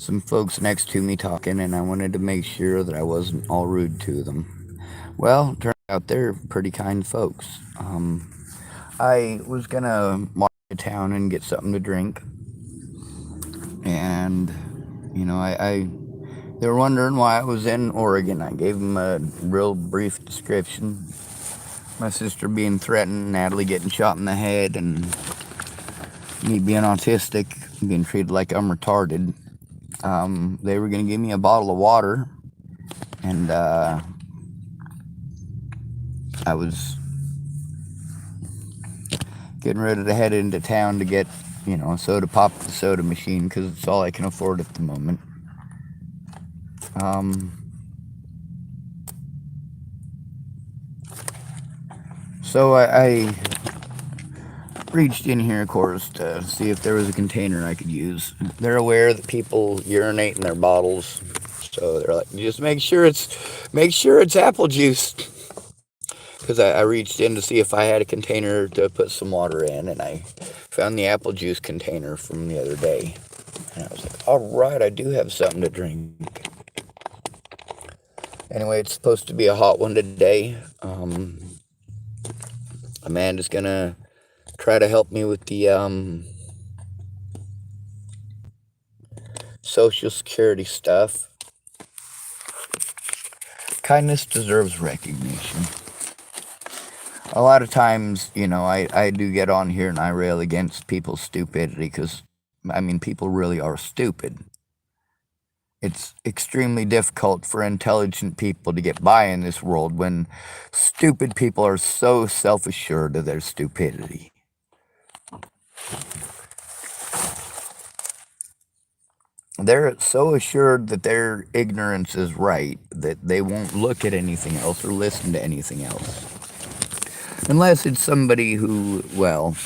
some folks next to me talking, and I wanted to make sure that I wasn't all rude to them. Well, turned out they're pretty kind folks. I was gonna walk to town and get something to drink, and I they were wondering why I was in Oregon. I gave them a real brief description. My sister being threatened, Natalie getting shot in the head, and me being autistic, being treated like I'm retarded. They were going to give me a bottle of water, and I was getting ready to head into town to get, a soda pop at the soda machine because it's all I can afford at the moment. Um, so I reached in here, of course, to see if there was a container I could use. They're aware that people urinate in their bottles, so they're like, just make sure it's apple juice. Because I reached in to see if I had a container to put some water in, and I found the apple juice container from the other day. And I was like, all right, I do have something to drink. Anyway, it's supposed to be a hot one today. Amanda's gonna try to help me with the Social Security stuff. Kindness deserves recognition. A lot of times, I do get on here and I rail against people's stupidity because, people really are stupid. It's extremely difficult for intelligent people to get by in this world when stupid people are so self-assured of their stupidity. They're so assured that their ignorance is right that they won't look at anything else or listen to anything else. Unless it's somebody who, well,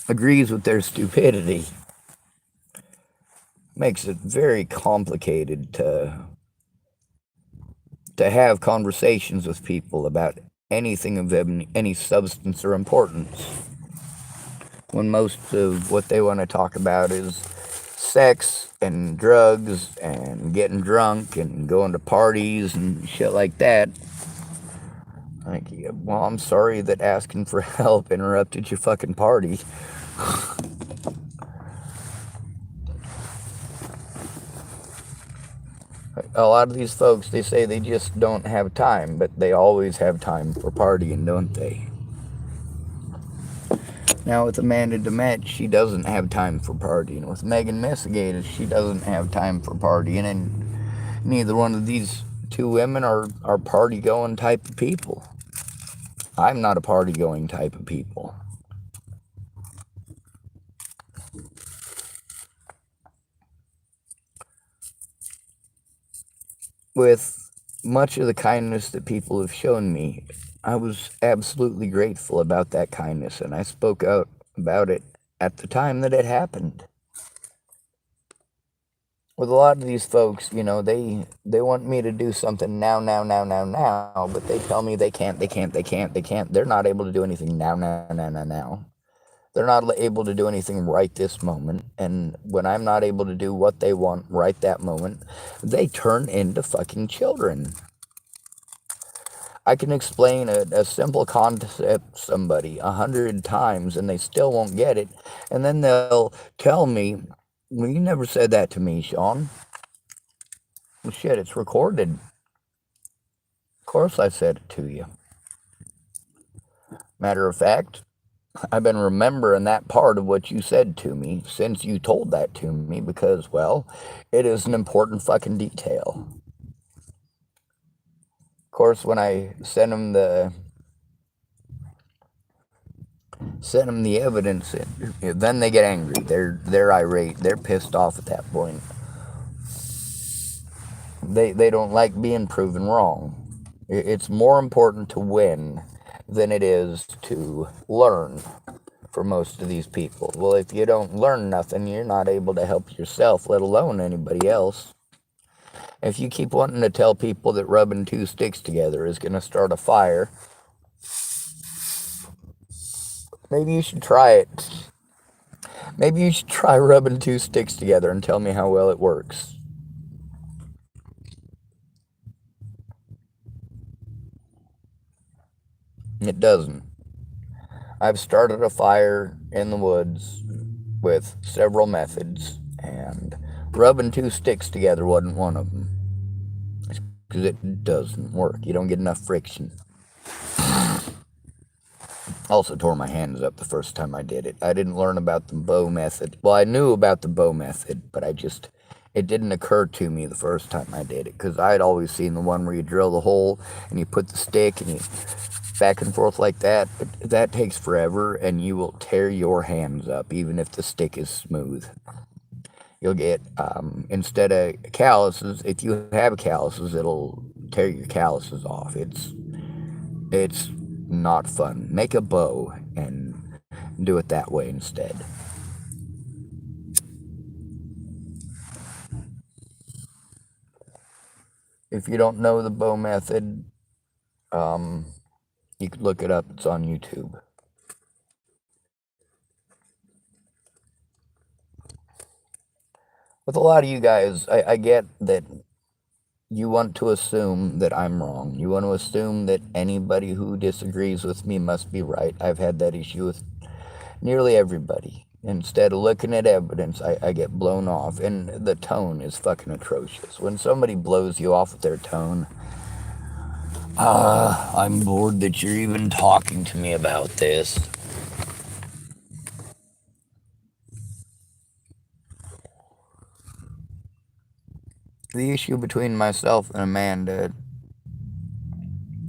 agrees with their stupidity. Makes it very complicated to have conversations with people about anything of any substance or importance, when most of what they want to talk about is sex and drugs and getting drunk and going to parties and shit like that. Like, well, I'm sorry that asking for help interrupted your fucking party. A lot of these folks, they say they just don't have time, but they always have time for partying, don't they? Now, with Amanda DeMett, she doesn't have time for partying. With Megan Messigatis, she doesn't have time for partying, and neither one of these two women are party-going type of people. I'm not a party-going type of people. With much of the kindness that people have shown me, I was absolutely grateful about that kindness, and I spoke out about it at the time that it happened. With a lot of these folks, they want me to do something now, but they tell me they can't. They're not able to do anything now. They're not able to do anything right this moment, and when I'm not able to do what they want right that moment, they turn into fucking children. I can explain a simple concept to somebody 100 times and they still won't get it, and then they'll tell me, well, you never said that to me, Sean. Well, shit, it's recorded. Of course I said it to you. Matter of fact, I've been remembering that part of what you said to me since you told that to me because, well, it is an important fucking detail. Of course, when I sent them the evidence, then they get angry. They're irate. They're pissed off at that point. They don't like being proven wrong. It's more important to win than it is to learn for most of these people. Well, if you don't learn nothing, you're not able to help yourself, let alone anybody else. If you keep wanting to tell people that rubbing two sticks together is going to start a fire, maybe you should try it. Maybe you should try rubbing two sticks together and tell me how well it works. It doesn't. I've started a fire in the woods with several methods, and rubbing two sticks together wasn't one of them. Because it doesn't work. You don't get enough friction. Also tore my hands up the first time I did it. I didn't learn about the bow method. Well, I knew about the bow method, but it didn't occur to me the first time I did it, because I'd always seen the one where you drill the hole and you put the stick and you back and forth like that. But that takes forever, and you will tear your hands up, even if the stick is smooth. You'll get, instead of calluses, if you have calluses, it'll tear your calluses off. It's not fun. Make a bow and do it that way instead. If you don't know the bow method, you could look it up. It's on YouTube. With a lot of you guys, I get that you want to assume that I'm wrong. You want to assume that anybody who disagrees with me must be right. I've had that issue with nearly everybody. Instead of looking at evidence, I get blown off, and the tone is fucking atrocious. When somebody blows you off with their tone, I'm bored that you're even talking to me about this. The issue between myself and Amanda,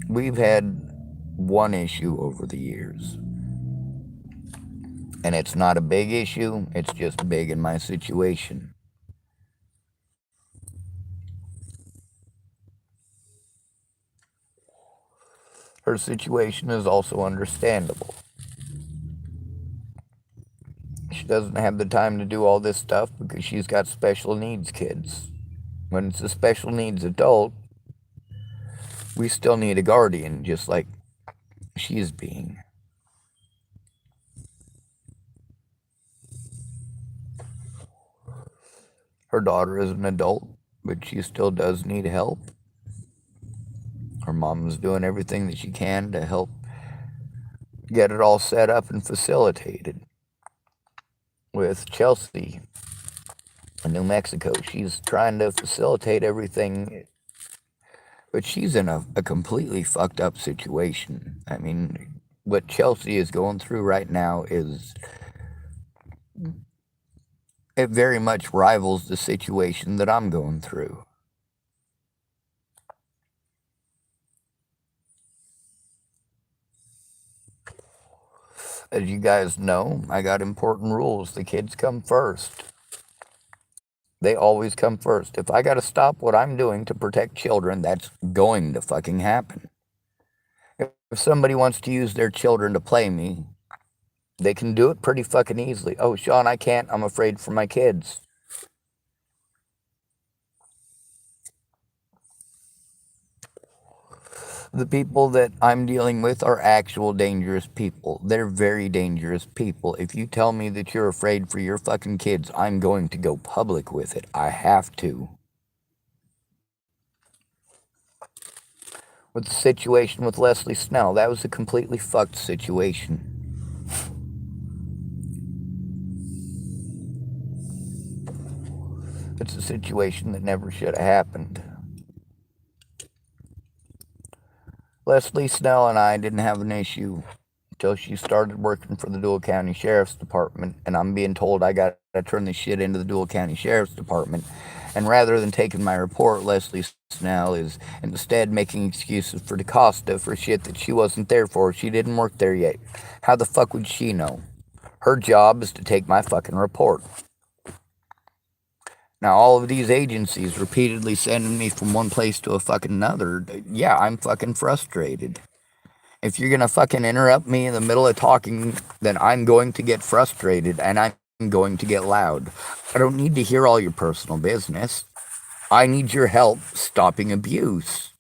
we've had one issue over the years. And it's not a big issue, it's just big in my situation. Her situation is also understandable. She doesn't have the time to do all this stuff because she's got special needs kids. When it's a special needs adult, we still need a guardian, just like she's being. Her daughter is an adult, but she still does need help. Her mom's doing everything that she can to help get it all set up and facilitated. With Chelsea in New Mexico, she's trying to facilitate everything, but she's in a completely fucked up situation. I mean, what Chelsea is going through right now it very much rivals the situation that I'm going through. As you guys know, I got important rules. The kids come first. They always come first. If I gotta stop what I'm doing to protect children, that's going to fucking happen. If somebody wants to use their children to play me, they can do it pretty fucking easily. Oh, Sean, I can't. I'm afraid for my kids. The people that I'm dealing with are actual dangerous people. They're very dangerous people. If you tell me that you're afraid for your fucking kids, I'm going to go public with it. I have to. With the situation with Leslie Snell, that was a completely fucked situation. It's a situation that never should have happened. Leslie Snell and I didn't have an issue until she started working for the Dual County Sheriff's Department, and I'm being told I gotta turn this shit into the Dual County Sheriff's Department. And rather than taking my report, Leslie Snell is instead making excuses for DaCosta for shit that she wasn't there for. She didn't work there yet. How the fuck would she know? Her job is to take my fucking report. Now, all of these agencies repeatedly sending me from one place to a fucking another, yeah, I'm fucking frustrated. If you're gonna fucking interrupt me in the middle of talking, then I'm going to get frustrated and I'm going to get loud. I don't need to hear all your personal business. I need your help stopping abuse.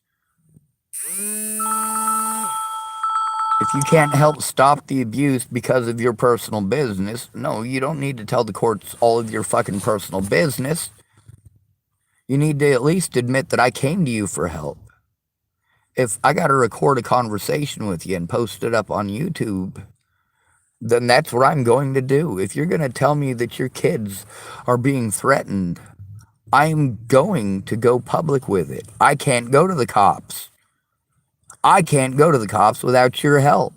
If you can't help stop the abuse because of your personal business, no, you don't need to tell the courts all of your fucking personal business. You need to at least admit that I came to you for help. If I got to record a conversation with you and post it up on YouTube, then that's what I'm going to do. If you're going to tell me that your kids are being threatened, I'm going to go public with it. I can't go to the cops. I can't go to the cops without your help.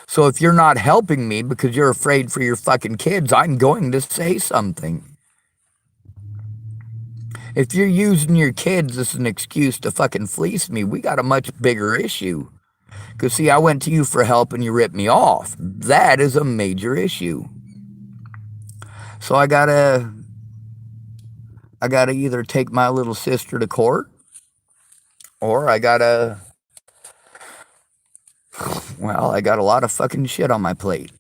So if you're not helping me because you're afraid for your fucking kids, I'm going to say something. If you're using your kids as an excuse to fucking fleece me, we got a much bigger issue. Because, see, I went to you for help and you ripped me off. That is a major issue. So I gotta either take my little sister to court, or I got a lot of fucking shit on my plate.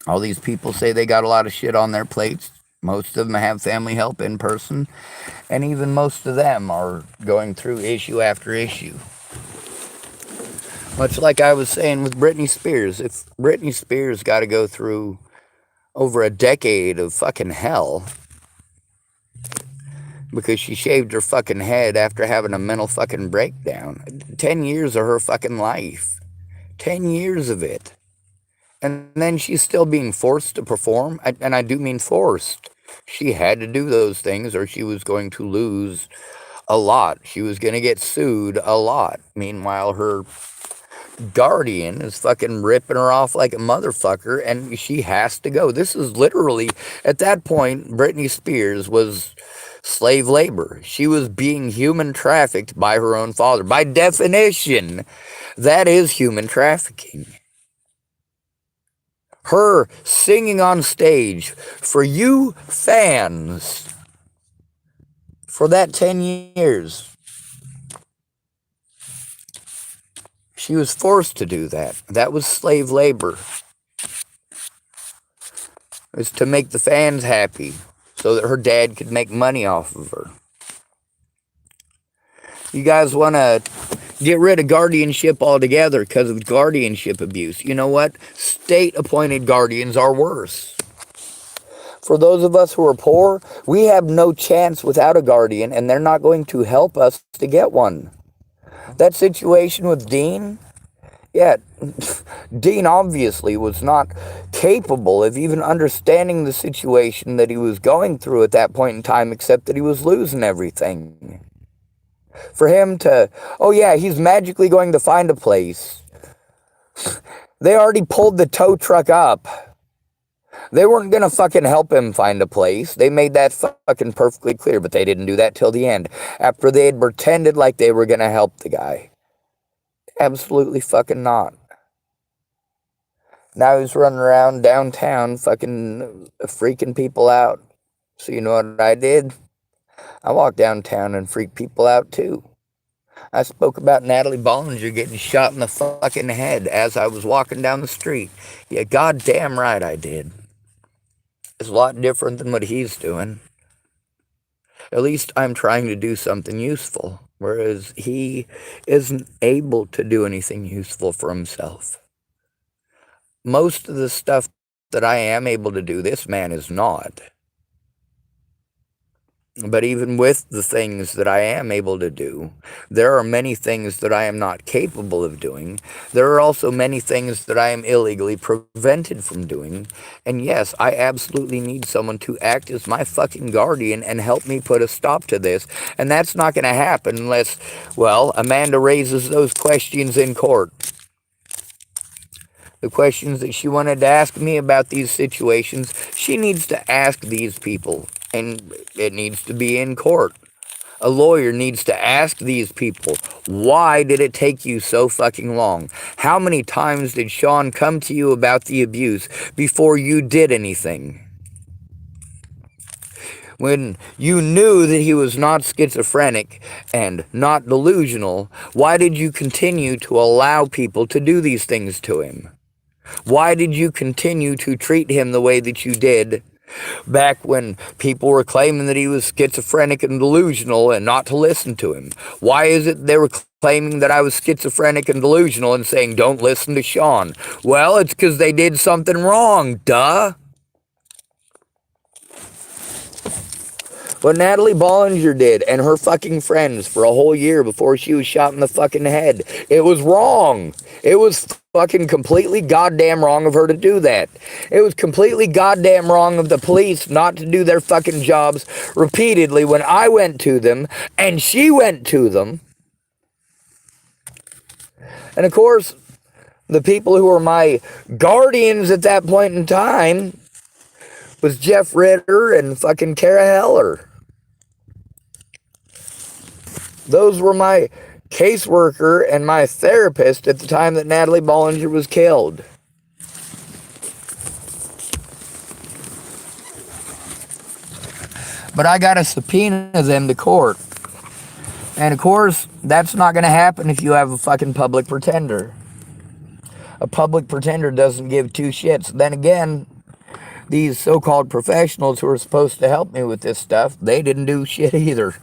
All these people say they got a lot of shit on their plates. Most of them have family help in person, and even most of them are going through issue after issue. Much like I was saying with Britney Spears, if Britney Spears got to go through over a decade of fucking hell because she shaved her fucking head after having a mental fucking breakdown, 10 years of her fucking life, 10 years of it. And then she's still being forced to perform, and I do mean forced. She had to do those things or she was going to lose a lot. She was going to get sued a lot. Meanwhile, her guardian is fucking ripping her off like a motherfucker, and she has to go. This is literally, at that point, Britney Spears was slave labor. She was being human trafficked by her own father. By definition, that is human trafficking. Her singing on stage for you fans for that 10 years. She was forced to do that. That was slave labor. It was to make the fans happy so that her dad could make money off of her. You guys want to get rid of guardianship altogether because of guardianship abuse. You know what? State-appointed guardians are worse. For those of us who are poor, we have no chance without a guardian, and they're not going to help us to get one. That situation with Dean, yeah, Dean obviously was not capable of even understanding the situation that he was going through at that point in time, except that he was losing everything. For him to, oh yeah, he's magically going to find a place. They already pulled the tow truck up. They weren't going to fucking help him find a place. They made that fucking perfectly clear, but they didn't do that till the end, after they had pretended like they were going to help the guy. Absolutely fucking not. Now he's running around downtown fucking freaking people out. So you know what I did? I walked downtown and freaked people out too. I spoke about Natalie Bollinger getting shot in the fucking head as I was walking down the street. Yeah, goddamn right I did. It's a lot different than what he's doing. At least I'm trying to do something useful, whereas he isn't able to do anything useful for himself. Most of the stuff that I am able to do, this man is not. But even with the things that I am able to do, there are many things that I am not capable of doing. There are also many things that I am illegally prevented from doing. And yes, I absolutely need someone to act as my fucking guardian and help me put a stop to this. And that's not going to happen unless, well, Amanda raises those questions in court. The questions that she wanted to ask me about these situations, she needs to ask these people. And it needs to be in court. A lawyer needs to ask these people, why did it take you so fucking long? How many times did Sean come to you about the abuse before you did anything? When you knew that he was not schizophrenic and not delusional, why did you continue to allow people to do these things to him? Why did you continue to treat him the way that you did Back when people were claiming that he was schizophrenic and delusional and not to listen to him. Why is it they were claiming that I was schizophrenic and delusional and saying, don't listen to Sean? Well, it's because they did something wrong, duh. What Natalie Bollinger did and her fucking friends for a whole year before she was shot in the fucking head, it was wrong. It was fucking completely goddamn wrong of her to do that. It was completely goddamn wrong of the police not to do their fucking jobs repeatedly when I went to them and she went to them. And of course, the people who were my guardians at that point in time was Jeff Ritter and fucking Kara Heller. Those were my caseworker and my therapist at the time that Natalie Bollinger was killed. But I got to subpoena them to court. And of course, that's not going to happen if you have a fucking public pretender. A public pretender doesn't give two shits. Then again, these so-called professionals who are supposed to help me with this stuff, they didn't do shit either.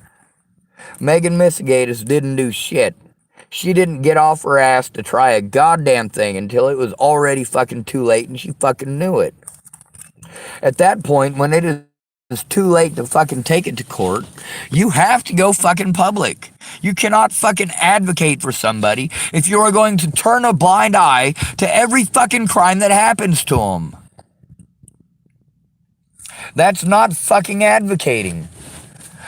Megan Misigatis didn't do shit. She didn't get off her ass to try a goddamn thing until it was already fucking too late and she fucking knew it. At that point, when it is too late to fucking take it to court, you have to go fucking public. You cannot fucking advocate for somebody if you are going to turn a blind eye to every fucking crime that happens to them. That's not fucking advocating.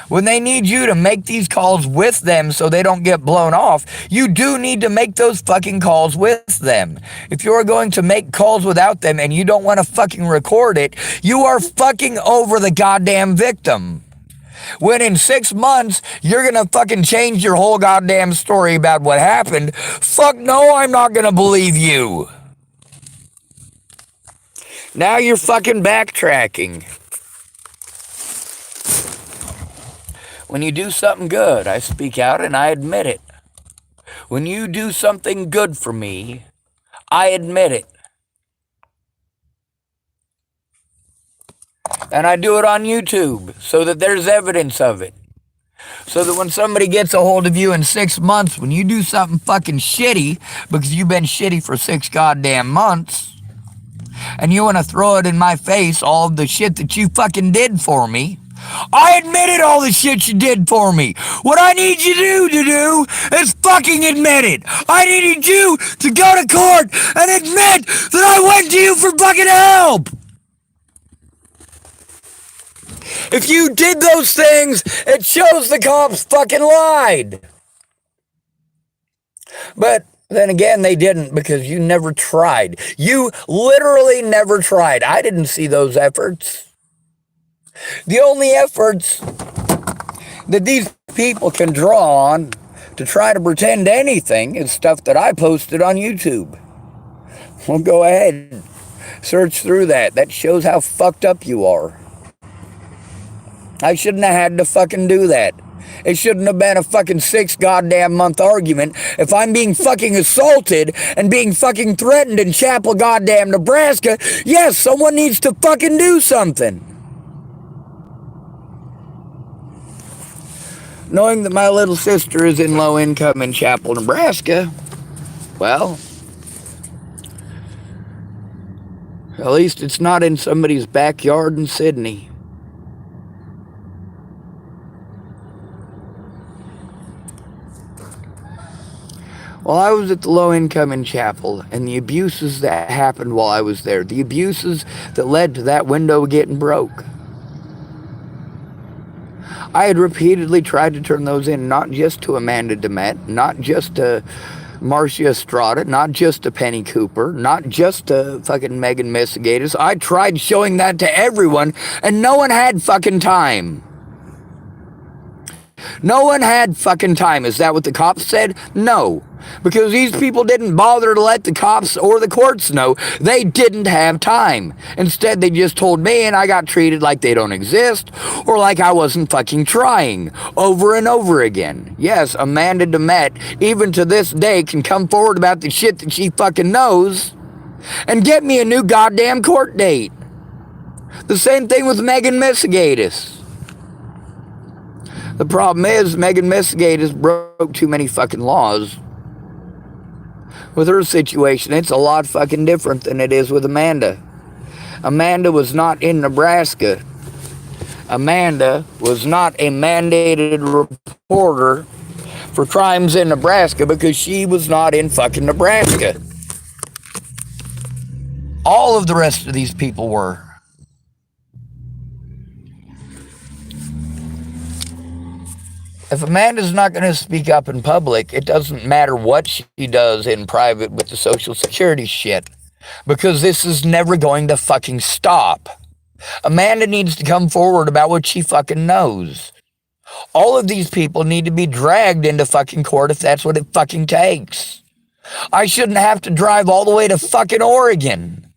When they need you to make these calls with them so they don't get blown off, you do need to make those fucking calls with them. If you're going to make calls without them and you don't want to fucking record it, you are fucking over the goddamn victim. When in 6 months, you're going to fucking change your whole goddamn story about what happened, fuck no, I'm not going to believe you. Now you're fucking backtracking. When you do something good, I speak out and I admit it. When you do something good for me, I admit it. And I do it on YouTube so that there's evidence of it. So that when somebody gets a hold of you in 6 months, when you do something fucking shitty, because you've been shitty for 6 goddamn months, and you want to throw it in my face, all of the shit that you fucking did for me, I admitted all the shit you did for me. What I need you to do is fucking admit it. I needed you to go to court and admit that I went to you for fucking help. If you did those things, it shows the cops fucking lied. But then again, they didn't, because you never tried. You literally never tried. I didn't see those efforts. The only efforts that these people can draw on to try to pretend anything is stuff that I posted on YouTube. Well, go ahead, search through that. That shows how fucked up you are. I shouldn't have had to fucking do that. It shouldn't have been a fucking 6 goddamn month argument if I'm being fucking assaulted and being fucking threatened in Chapel goddamn Nebraska. Yes, someone needs to fucking do something. Knowing that my little sister is in low income in Chapel, Nebraska, well, at least it's not in somebody's backyard in Sydney. While I was at the low income in Chapel, and the abuses that happened while I was there, the abuses that led to that window getting broke, I had repeatedly tried to turn those in, not just to Amanda DeMette, not just to Marcia Estrada, not just to Penny Cooper, not just to fucking Megan Misigatis. I tried showing that to everyone, and no one had fucking time. No one had fucking time. Is that what the cops said? No. Because these people didn't bother to let the cops or the courts know. They didn't have time. Instead, they just told me, and I got treated like they don't exist, or like I wasn't fucking trying, over and over again. Yes, Amanda DeMette, even to this day, can come forward about the shit that she fucking knows, and get me a new goddamn court date. The same thing with Megan Messigatis. The problem is Megan Messigatis broke too many fucking laws. With her situation, it's a lot fucking different than it is with Amanda. Amanda was not in Nebraska. Amanda was not a mandated reporter for crimes in Nebraska because she was not in fucking Nebraska. All of the rest of these people were. If Amanda's not going to speak up in public, it doesn't matter what she does in private with the Social Security shit, because this is never going to fucking stop. Amanda needs to come forward about what she fucking knows. All of these people need to be dragged into fucking court if that's what it fucking takes. I shouldn't have to drive all the way to fucking Oregon.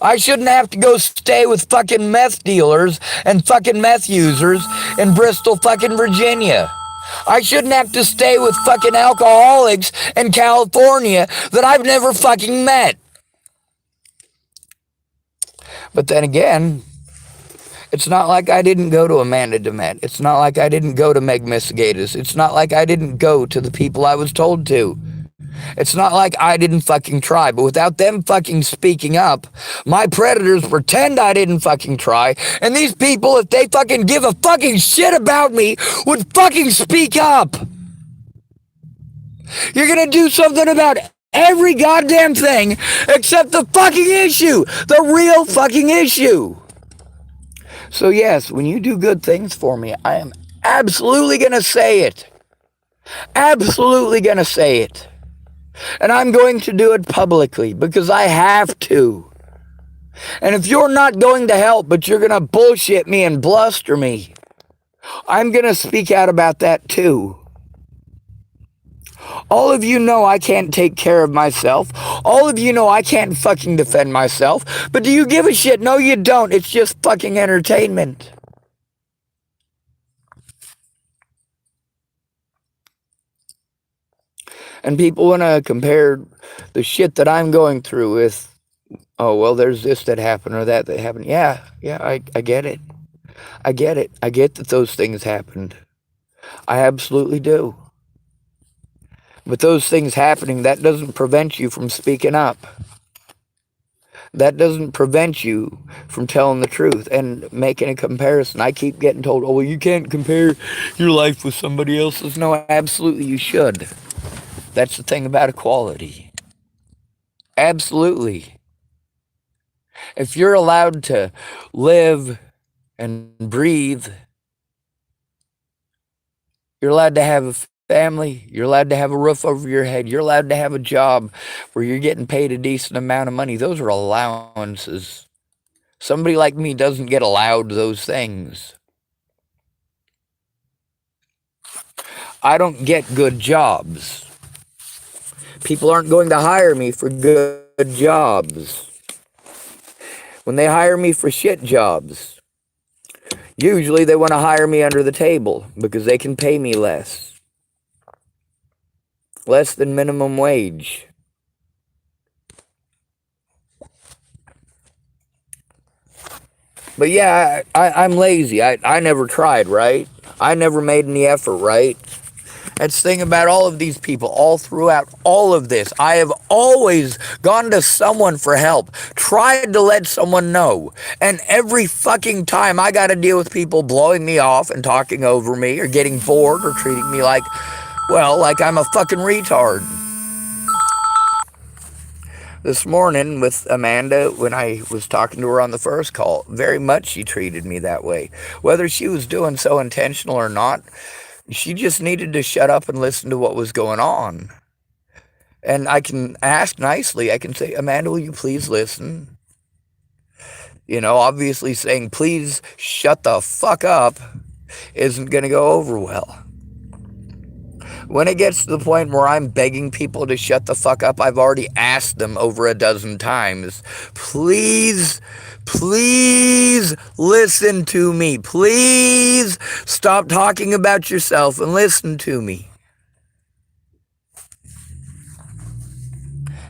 I shouldn't have to go stay with fucking meth dealers and fucking meth users in Bristol, fucking Virginia. I shouldn't have to stay with fucking alcoholics in California that I've never fucking met. But then again, it's not like I didn't go to Amanda DeMett. It's not like I didn't go to Meg Messigatis. It's not like I didn't go to the people I was told to. It's not like I didn't fucking try, but without them fucking speaking up, my predators pretend I didn't fucking try, and these people, if they fucking give a fucking shit about me, would fucking speak up. You're gonna do something about every goddamn thing except the fucking issue, the real fucking issue. So yes, when you do good things for me, I am absolutely gonna say it. Absolutely gonna say it. And I'm going to do it publicly because I have to. And if you're not going to help, but you're going to bullshit me and bluster me, I'm going to speak out about that too. All of you know I can't take care of myself. All of you know I can't fucking defend myself. But do you give a shit? No, you don't. It's just fucking entertainment. And people want to compare the shit that I'm going through with, oh, well, there's this that happened or that happened. Yeah, I get it. I get it. I get that those things happened. I absolutely do. But those things happening, that doesn't prevent you from speaking up. That doesn't prevent you from telling the truth and making a comparison. I keep getting told, oh, well, you can't compare your life with somebody else's. No, absolutely you should. That's the thing about equality. Absolutely. If you're allowed to live and breathe, you're allowed to have a family, you're allowed to have a roof over your head, you're allowed to have a job where you're getting paid a decent amount of money. Those are allowances. Somebody like me doesn't get allowed those things. I don't get good jobs. People aren't going to hire me for good jobs. When they hire me for shit jobs, usually they want to hire me under the table because they can pay me less. Less than minimum wage. But yeah, I'm lazy. I never tried, right? I never made any effort, right? That's the thing about all of these people, all throughout all of this. I have always gone to someone for help, tried to let someone know. And every fucking time I got to deal with people blowing me off and talking over me or getting bored or treating me like, well, like I'm a fucking retard. This morning with Amanda, when I was talking to her on the first call, very much she treated me that way. Whether she was doing so intentional or not, she just needed to shut up and listen to what was going on. And I can ask nicely. I can say, Amanda, will you please listen? You know, obviously saying, please shut the fuck up isn't going to go over well. When it gets to the point where I'm begging people to shut the fuck up, I've already asked them over a dozen times, please listen to me. Please stop talking about yourself and listen to me.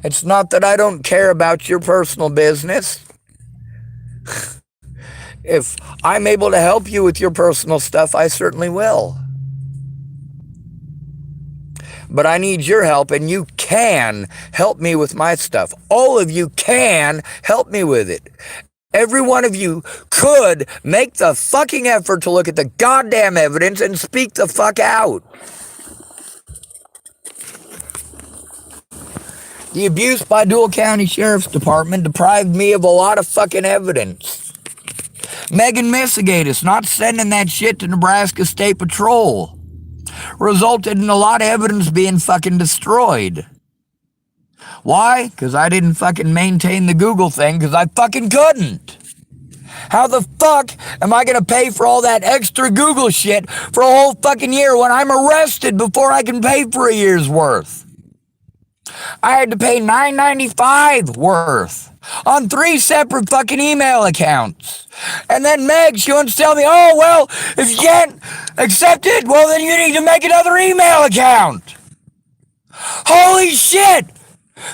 It's not that I don't care about your personal business. If I'm able to help you with your personal stuff, I certainly will. But I need your help, and you can help me with my stuff. All of you can help me with it. Every one of you could make the fucking effort to look at the goddamn evidence and speak the fuck out. The abuse by Dual County Sheriff's Department deprived me of a lot of fucking evidence. Megan Missigatis not sending that shit to Nebraska State Patrol resulted in a lot of evidence being fucking destroyed. Why? Because I didn't fucking maintain the Google thing, because I fucking couldn't. How the fuck am I gonna pay for all that extra Google shit for a whole fucking year when I'm arrested before I can pay for a year's worth? I had to pay $9.95 worth on 3 separate fucking email accounts. And then Meg, she wants to tell me, oh, well, if you can't accept it, well, then you need to make another email account. Holy shit!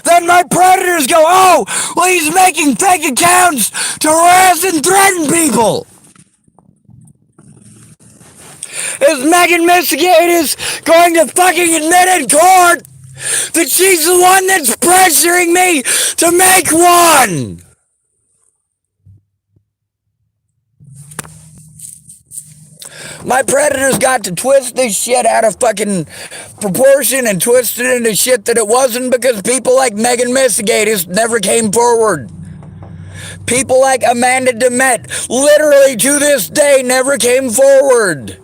Then my predators go, oh, well, he's making fake accounts to harass and threaten people. Is Megan Missigatis going to fucking admit in court that she's the one that's pressuring me to make one? My predators got to twist this shit out of fucking proportion and twist it into shit that it wasn't, because people like Megan Missigatis never came forward. People like Amanda DeMette, literally to this day, never came forward.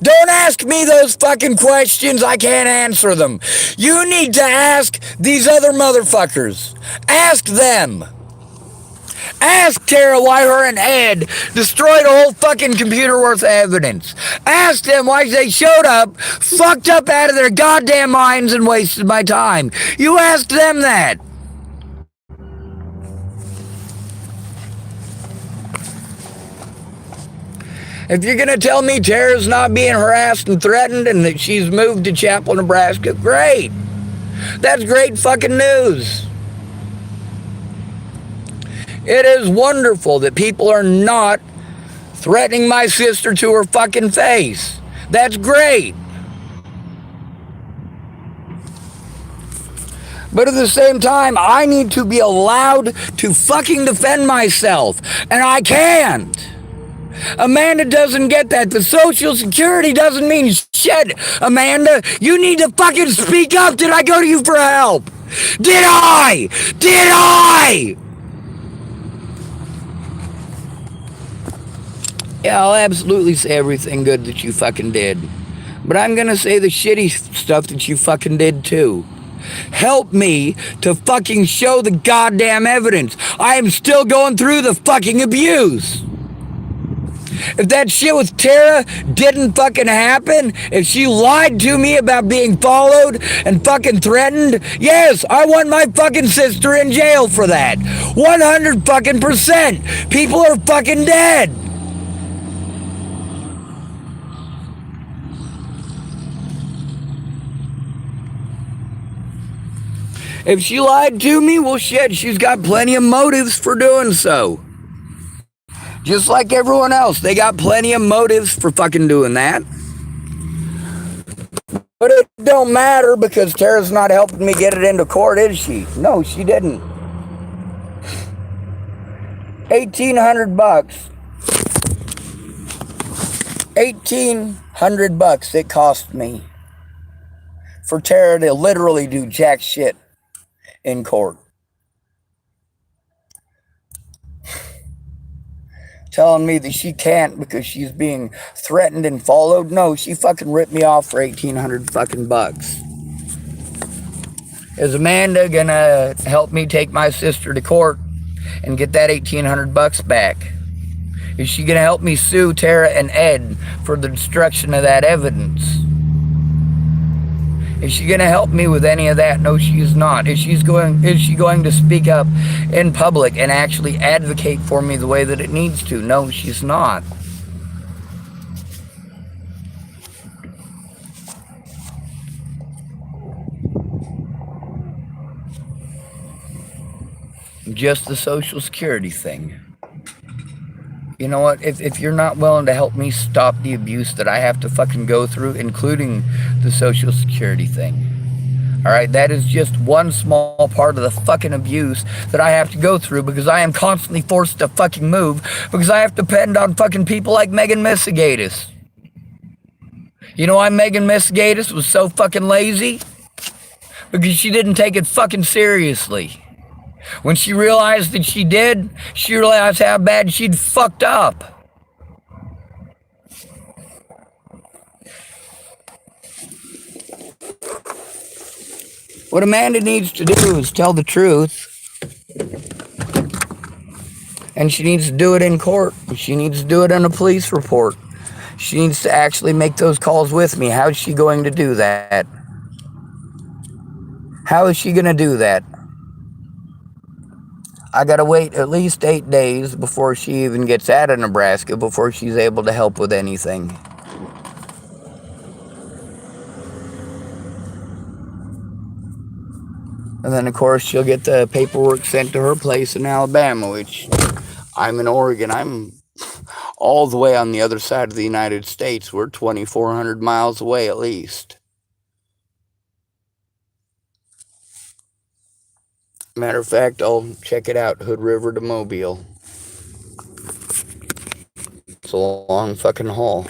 Don't ask me those fucking questions, I can't answer them. You need to ask these other motherfuckers. Ask them. Ask Tara why her and Ed destroyed a whole fucking computer worth of evidence. Ask them why they showed up, fucked up out of their goddamn minds and wasted my time. You ask them that. If you're going to tell me Tara's not being harassed and threatened and that she's moved to Chapel, Nebraska, great. That's great fucking news. It is wonderful that people are not threatening my sister to her fucking face. That's great. But at the same time, I need to be allowed to fucking defend myself. And I can't. Amanda doesn't get that. The Social Security doesn't mean shit. Amanda, you need to fucking speak up. Did I go to you for help? Did I? Did I? Yeah, I'll absolutely say everything good that you fucking did. But I'm gonna say the shitty stuff that you fucking did too. Help me to fucking show the goddamn evidence. I am still going through the fucking abuse. If that shit with Tara didn't fucking happen, if she lied to me about being followed and fucking threatened, yes, I want my fucking sister in jail for that. 100 fucking %. People are fucking dead. If she lied to me, well shit, she's got plenty of motives for doing so. Just like everyone else, they got plenty of motives for fucking doing that. But it don't matter because Tara's not helping me get it into court, is she? No, she didn't. $1,800. $1,800 it cost me for Tara to literally do jack shit in court. Telling me that she can't because she's being threatened and followed. No, she fucking ripped me off for 1,800 fucking bucks. Is Amanda gonna help me take my sister to court and get that 1,800 bucks back? Is she gonna help me sue Tara and Ed for the destruction of that evidence? Is she going to help me with any of that? No, she is not. Is she going to speak up in public and actually advocate for me the way that it needs to? No, she's not. just the Social Security thing. You know what? If you're not willing to help me stop the abuse that I have to fucking go through, including the Social Security thing, all right, that is just one small part of the fucking abuse that I have to go through because I am constantly forced to fucking move because I have to depend on fucking people like Megan Messigatis. You know why Megan Messigatis was so fucking lazy? Because she didn't take it fucking seriously. When she realized that she did, she realized how bad she'd fucked up. What Amanda needs to do is tell the truth. And she needs to do it in court. She needs to do it in a police report. She needs to actually make those calls with me. How is she going to do that? How is she going to do that? I gotta wait at least 8 days before she even gets out of Nebraska, before she's able to help with anything. And then, of course, she'll get the paperwork sent to her place in Alabama, which I'm in Oregon. I'm all the way on the other side of the United States. We're 2,400 miles away at least. Matter of fact, I'll check it out, Hood River to Mobile. It's a long fucking haul.